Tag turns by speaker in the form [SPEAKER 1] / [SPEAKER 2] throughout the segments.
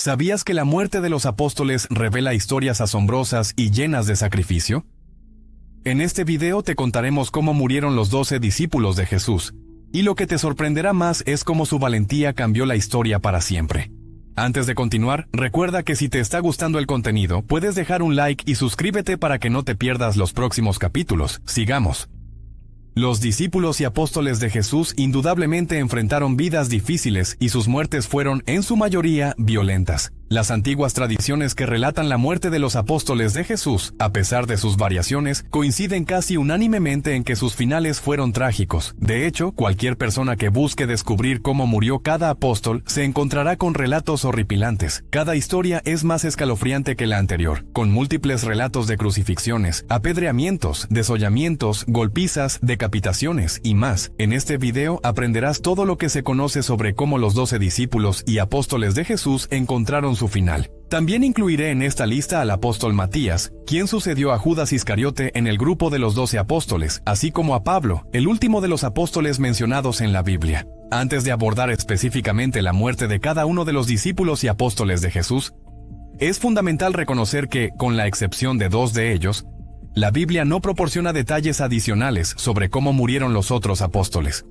[SPEAKER 1] ¿Sabías que la muerte de los apóstoles revela historias asombrosas y llenas de sacrificio? En este video te contaremos cómo murieron los 12 discípulos de Jesús, y lo que te sorprenderá más es cómo su valentía cambió la historia para siempre. Antes de continuar, recuerda que si te está gustando el contenido, puedes dejar un like y suscríbete para que no te pierdas los próximos capítulos. Sigamos. Los discípulos y apóstoles de Jesús indudablemente enfrentaron vidas difíciles y sus muertes fueron, en su mayoría, violentas. Las antiguas tradiciones que relatan la muerte de los apóstoles de Jesús, a pesar de sus variaciones, coinciden casi unánimemente en que sus finales fueron trágicos. De hecho, cualquier persona que busque descubrir cómo murió cada apóstol se encontrará con relatos horripilantes. Cada historia es más escalofriante que la anterior, con múltiples relatos de crucifixiones, apedreamientos, desollamientos, golpizas, decapitaciones y más. En este video aprenderás todo lo que se conoce sobre cómo los 12 discípulos y apóstoles de Jesús encontraron su final. También incluiré en esta lista al apóstol Matías, quien sucedió a Judas Iscariote en el grupo de los 12 apóstoles, así como a Pablo, el último de los apóstoles mencionados en la Biblia. Antes de abordar específicamente la muerte de cada uno de los discípulos y apóstoles de Jesús, es fundamental reconocer que, con la excepción de 2 de ellos, la Biblia no proporciona detalles adicionales sobre cómo murieron los otros apóstoles.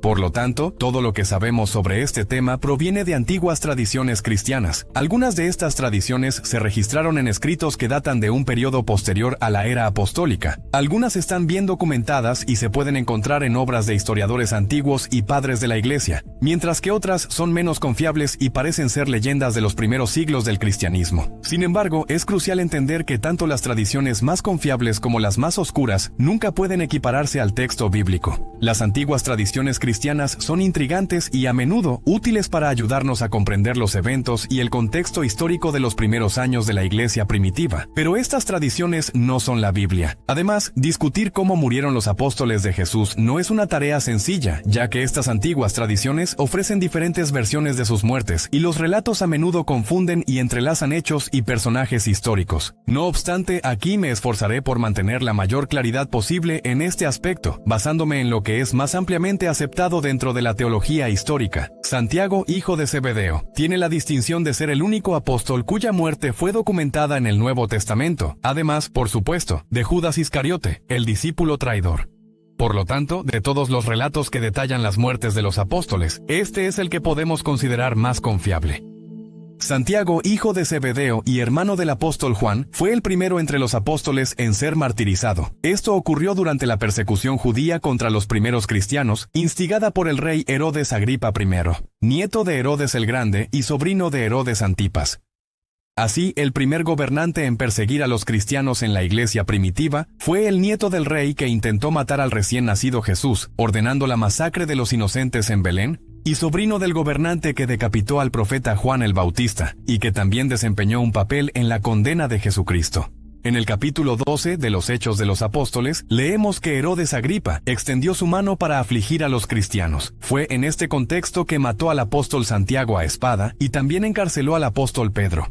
[SPEAKER 1] Por lo tanto, todo lo que sabemos sobre este tema proviene de antiguas tradiciones cristianas. Algunas de estas tradiciones se registraron en escritos que datan de un periodo posterior a la era apostólica. Algunas están bien documentadas y se pueden encontrar en obras de historiadores antiguos y padres de la Iglesia, mientras que otras son menos confiables y parecen ser leyendas de los primeros siglos del cristianismo. Sin embargo, es crucial entender que tanto las tradiciones más confiables como las más oscuras nunca pueden equipararse al texto bíblico. Las antiguas tradiciones cristianas son intrigantes y a menudo útiles para ayudarnos a comprender los eventos y el contexto histórico de los primeros años de la Iglesia primitiva. Pero estas tradiciones no son la Biblia. Además, discutir cómo murieron los apóstoles de Jesús no es una tarea sencilla, ya que estas antiguas tradiciones ofrecen diferentes versiones de sus muertes, y los relatos a menudo confunden y entrelazan hechos y personajes históricos. No obstante, aquí me esforzaré por mantener la mayor claridad posible en este aspecto, basándome en lo que es más ampliamente aceptado dentro de la teología histórica. Santiago, hijo de Zebedeo, tiene la distinción de ser el único apóstol cuya muerte fue documentada en el Nuevo Testamento, además, por supuesto, de Judas Iscariote, el discípulo traidor. Por lo tanto, de todos los relatos que detallan las muertes de los apóstoles, este es el que podemos considerar más confiable. Santiago, hijo de Zebedeo y hermano del apóstol Juan, fue el primero entre los apóstoles en ser martirizado. Esto ocurrió durante la persecución judía contra los primeros cristianos, instigada por el rey Herodes Agripa I, nieto de Herodes el Grande y sobrino de Herodes Antipas. Así, el primer gobernante en perseguir a los cristianos en la iglesia primitiva fue el nieto del rey que intentó matar al recién nacido Jesús, ordenando la masacre de los inocentes en Belén, y sobrino del gobernante que decapitó al profeta Juan el Bautista, y que también desempeñó un papel en la condena de Jesucristo. En el capítulo 12 de los Hechos de los Apóstoles, leemos que Herodes Agripa extendió su mano para afligir a los cristianos. Fue en este contexto que mató al apóstol Santiago a espada y también encarceló al apóstol Pedro.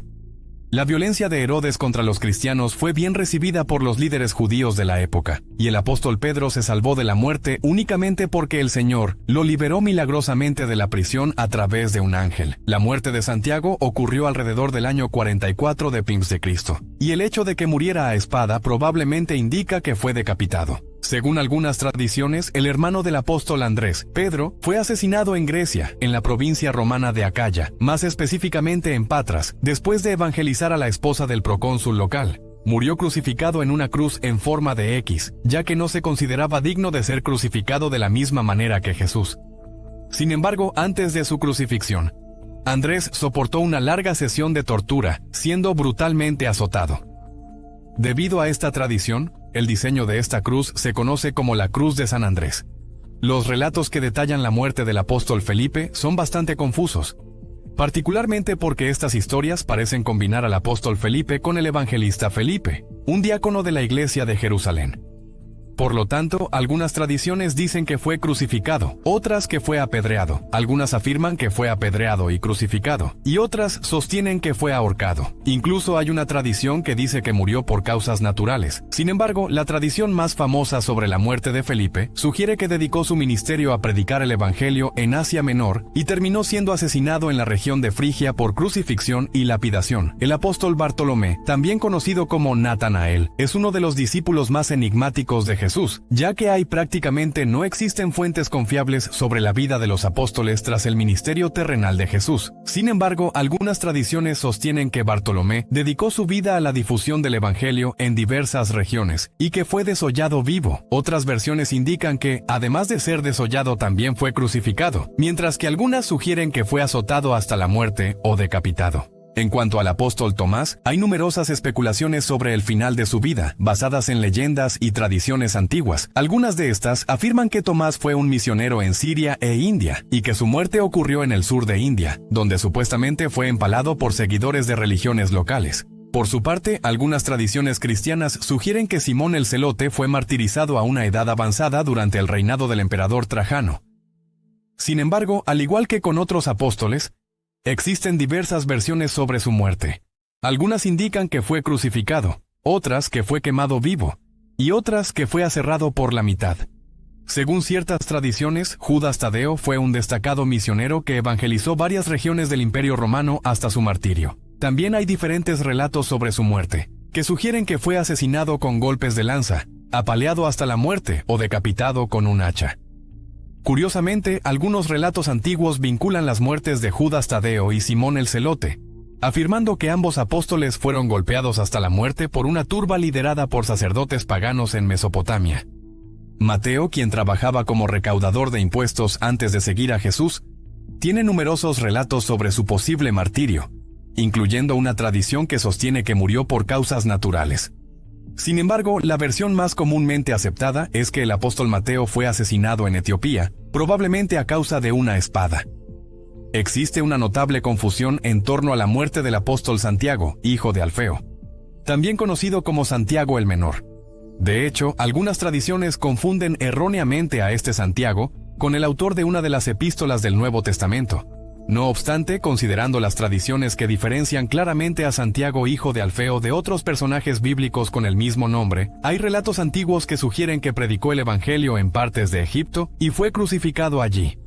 [SPEAKER 1] La violencia de Herodes contra los cristianos fue bien recibida por los líderes judíos de la época, y el apóstol Pedro se salvó de la muerte únicamente porque el Señor lo liberó milagrosamente de la prisión a través de un ángel. La muerte de Santiago ocurrió alrededor del año 44 de Cristo, y el hecho de que muriera a espada probablemente indica que fue decapitado. Según algunas tradiciones, el hermano del apóstol Andrés, Pedro, fue asesinado en Grecia, en la provincia romana de Acaya, más específicamente en Patras, después de evangelizar a la esposa del procónsul local. Murió crucificado en una cruz en forma de X, ya que no se consideraba digno de ser crucificado de la misma manera que Jesús. Sin embargo, antes de su crucifixión, Andrés soportó una larga sesión de tortura, siendo brutalmente azotado. Debido a esta tradición, el diseño de esta cruz se conoce como la Cruz de San Andrés. Los relatos que detallan la muerte del apóstol Felipe son bastante confusos, particularmente porque estas historias parecen combinar al apóstol Felipe con el evangelista Felipe, un diácono de la iglesia de Jerusalén. Por lo tanto, algunas tradiciones dicen que fue crucificado, otras que fue apedreado, algunas afirman que fue apedreado y crucificado, y otras sostienen que fue ahorcado. Incluso hay una tradición que dice que murió por causas naturales. Sin embargo, la tradición más famosa sobre la muerte de Felipe sugiere que dedicó su ministerio a predicar el Evangelio en Asia Menor y terminó siendo asesinado en la región de Frigia por crucifixión y lapidación. El apóstol Bartolomé, también conocido como Natanael, es uno de los discípulos más enigmáticos de Jesús, ya que prácticamente no existen fuentes confiables sobre la vida de los apóstoles tras el ministerio terrenal de Jesús. Sin embargo, algunas tradiciones sostienen que Bartolomé dedicó su vida a la difusión del Evangelio en diversas regiones y que fue desollado vivo. Otras versiones indican que, además de ser desollado, también fue crucificado, mientras que algunas sugieren que fue azotado hasta la muerte o decapitado. En cuanto al apóstol Tomás, hay numerosas especulaciones sobre el final de su vida, basadas en leyendas y tradiciones antiguas. Algunas de estas afirman que Tomás fue un misionero en Siria e India, y que su muerte ocurrió en el sur de India, donde supuestamente fue empalado por seguidores de religiones locales. Por su parte, algunas tradiciones cristianas sugieren que Simón el Celote fue martirizado a una edad avanzada durante el reinado del emperador Trajano. Sin embargo, al igual que con otros apóstoles, existen diversas versiones sobre su muerte. Algunas indican que fue crucificado, otras que fue quemado vivo, y otras que fue aserrado por la mitad. Según ciertas tradiciones, Judas Tadeo fue un destacado misionero que evangelizó varias regiones del Imperio Romano hasta su martirio. También hay diferentes relatos sobre su muerte, que sugieren que fue asesinado con golpes de lanza, apaleado hasta la muerte o decapitado con un hacha. Curiosamente, algunos relatos antiguos vinculan las muertes de Judas Tadeo y Simón el Celote, afirmando que ambos apóstoles fueron golpeados hasta la muerte por una turba liderada por sacerdotes paganos en Mesopotamia. Mateo, quien trabajaba como recaudador de impuestos antes de seguir a Jesús, tiene numerosos relatos sobre su posible martirio, incluyendo una tradición que sostiene que murió por causas naturales. Sin embargo, la versión más comúnmente aceptada es que el apóstol Mateo fue asesinado en Etiopía, probablemente a causa de una espada. Existe una notable confusión en torno a la muerte del apóstol Santiago, hijo de Alfeo, también conocido como Santiago el Menor. De hecho, algunas tradiciones confunden erróneamente a este Santiago con el autor de una de las epístolas del Nuevo Testamento. No obstante, considerando las tradiciones que diferencian claramente a Santiago hijo de Alfeo de otros personajes bíblicos con el mismo nombre, hay relatos antiguos que sugieren que predicó el Evangelio en partes de Egipto y fue crucificado allí.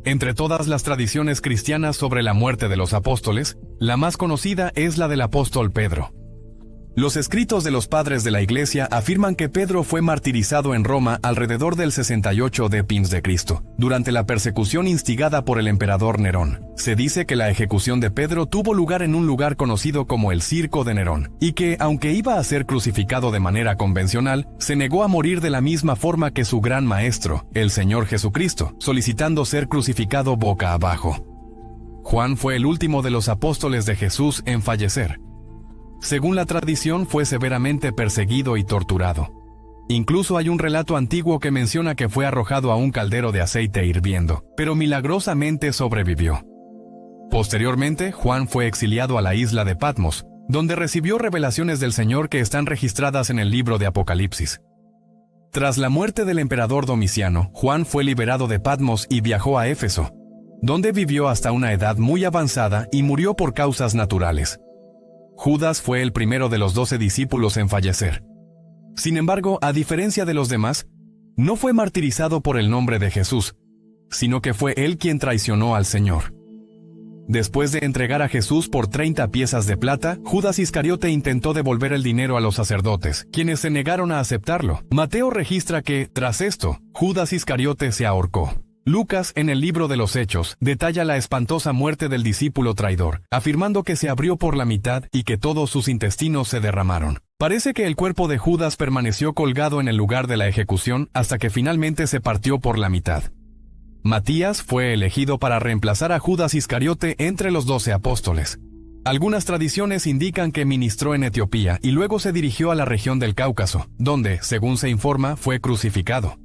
[SPEAKER 1] Entre todas las tradiciones cristianas sobre la muerte de los apóstoles, la más conocida es la del apóstol Pedro. Los escritos de los padres de la Iglesia afirman que Pedro fue martirizado en Roma alrededor del 68 d.C., durante la persecución instigada por el emperador Nerón. Se dice que la ejecución de Pedro tuvo lugar en un lugar conocido como el Circo de Nerón, y que, aunque iba a ser crucificado de manera convencional, se negó a morir de la misma forma que su gran maestro, el Señor Jesucristo, solicitando ser crucificado boca abajo. Juan fue el último de los apóstoles de Jesús en fallecer. Según la tradición, fue severamente perseguido y torturado. Incluso hay un relato antiguo que menciona que fue arrojado a un caldero de aceite hirviendo, pero milagrosamente sobrevivió. Posteriormente, Juan fue exiliado a la isla de Patmos, donde recibió revelaciones del Señor que están registradas en el libro de Apocalipsis. Tras la muerte del emperador Domiciano, Juan fue liberado de Patmos y viajó a Éfeso, donde vivió hasta una edad muy avanzada y murió por causas naturales. Judas fue el primero de los 12 discípulos en fallecer. Sin embargo, a diferencia de los demás, no fue martirizado por el nombre de Jesús, sino que fue él quien traicionó al Señor. Después de entregar a Jesús por 30 piezas de plata, Judas Iscariote intentó devolver el dinero a los sacerdotes, quienes se negaron a aceptarlo. Mateo registra que, tras esto, Judas Iscariote se ahorcó. Lucas, en el libro de los Hechos, detalla la espantosa muerte del discípulo traidor, afirmando que se abrió por la mitad y que todos sus intestinos se derramaron. Parece que el cuerpo de Judas permaneció colgado en el lugar de la ejecución hasta que finalmente se partió por la mitad. Matías fue elegido para reemplazar a Judas Iscariote entre los 12 apóstoles. Algunas tradiciones indican que ministró en Etiopía y luego se dirigió a la región del Cáucaso, donde, según se informa, fue crucificado.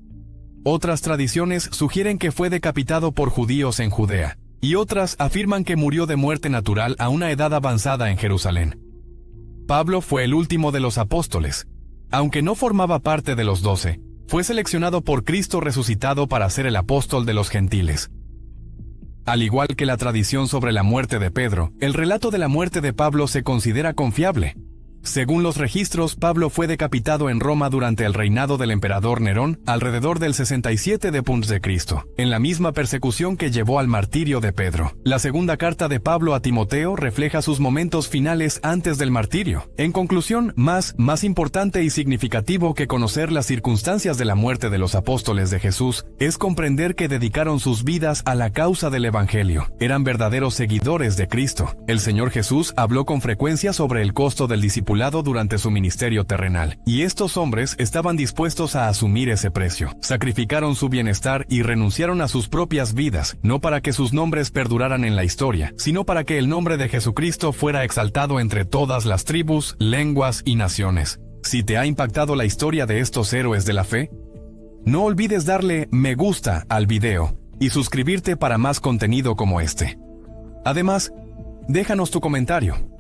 [SPEAKER 1] Otras tradiciones sugieren que fue decapitado por judíos en Judea, y otras afirman que murió de muerte natural a una edad avanzada en Jerusalén. Pablo fue el último de los apóstoles, Aunque no formaba parte de los 12, fue seleccionado por Cristo resucitado para ser el apóstol de los gentiles. Al igual que la tradición sobre la muerte de Pedro, el relato de la muerte de Pablo se considera confiable. Según los registros, Pablo fue decapitado en Roma durante el reinado del emperador Nerón, alrededor del 67 d.C., en la misma persecución que llevó al martirio de Pedro. La segunda carta de Pablo a Timoteo refleja sus momentos finales antes del martirio. En conclusión, más importante y significativo que conocer las circunstancias de la muerte de los apóstoles de Jesús, es comprender que dedicaron sus vidas a la causa del Evangelio. Eran verdaderos seguidores de Cristo. El Señor Jesús habló con frecuencia sobre el costo del discipulado durante su ministerio terrenal, y estos hombres estaban dispuestos a asumir ese precio. Sacrificaron su bienestar y renunciaron a sus propias vidas, no para que sus nombres perduraran en la historia, sino para que el nombre de Jesucristo fuera exaltado entre todas las tribus, lenguas y naciones. Si te ha impactado la historia de estos héroes de la fe, no olvides darle me gusta al video y suscribirte para más contenido como este. Además, déjanos tu comentario.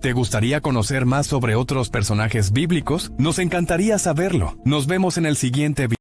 [SPEAKER 1] ¿Te gustaría conocer más sobre otros personajes bíblicos? Nos encantaría saberlo. Nos vemos en el siguiente video.